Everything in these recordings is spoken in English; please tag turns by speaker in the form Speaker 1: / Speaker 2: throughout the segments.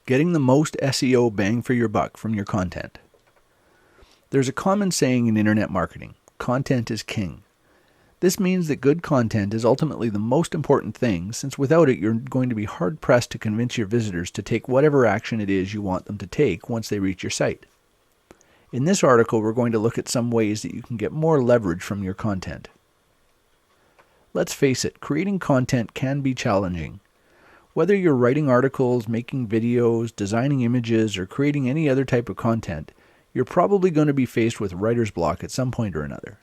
Speaker 1: Getting the most SEO bang for your buck from your content. There's a common saying in internet marketing, content is king. This means that good content is ultimately the most important thing, since without it you're going to be hard-pressed to convince your visitors to take whatever action it is you want them to take once they reach your site. In this article, we're going to look at some ways that you can get more leverage from your content. Let's face it, creating content can be challenging. Whether you're writing articles, making videos, designing images, or creating any other type of content, you're probably going to be faced with writer's block at some point or another.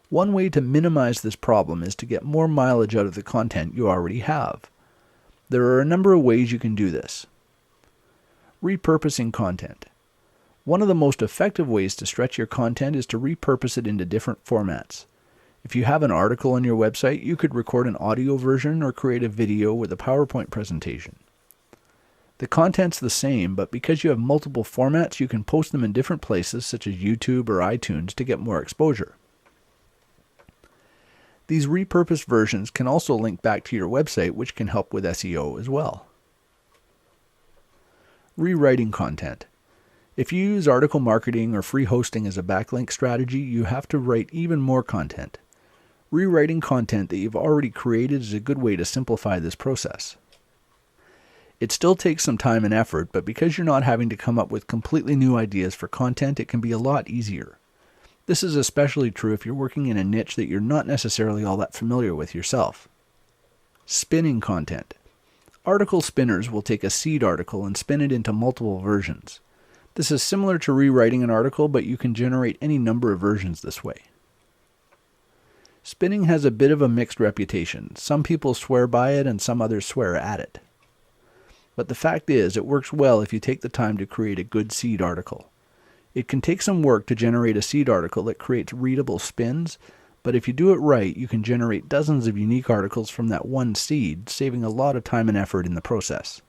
Speaker 1: One way to minimize this problem is to get more mileage out of the content you already have. There are a number of ways you can do this. Repurposing content. One of the most effective ways to stretch your content is to repurpose it into different formats. If you have an article on your website, you could record an audio version or create a video with a PowerPoint presentation. The content's the same, but because you have multiple formats, you can post them in different places such as YouTube or iTunes to get more exposure. These repurposed versions can also link back to your website, which can help with SEO as well. Rewriting content. If you use article marketing or free hosting as a backlink strategy, you have to write even more content. Rewriting content that you've already created is a good way to simplify this process. It still takes some time and effort, but because you're not having to come up with completely new ideas for content, it can be a lot easier. This is especially true if you're working in a niche that you're not necessarily all that familiar with yourself. Spinning content. Article spinners will take a seed article and spin it into multiple versions. This is similar to rewriting an article, but you can generate any number of versions this way. Spinning has a bit of a mixed reputation. Some people swear by it and some others swear at it. But the fact is, it works well if you take the time to create a good seed article. It can take some work to generate a seed article that creates readable spins, but if you do it right, you can generate dozens of unique articles from that one seed, saving a lot of time and effort in the process.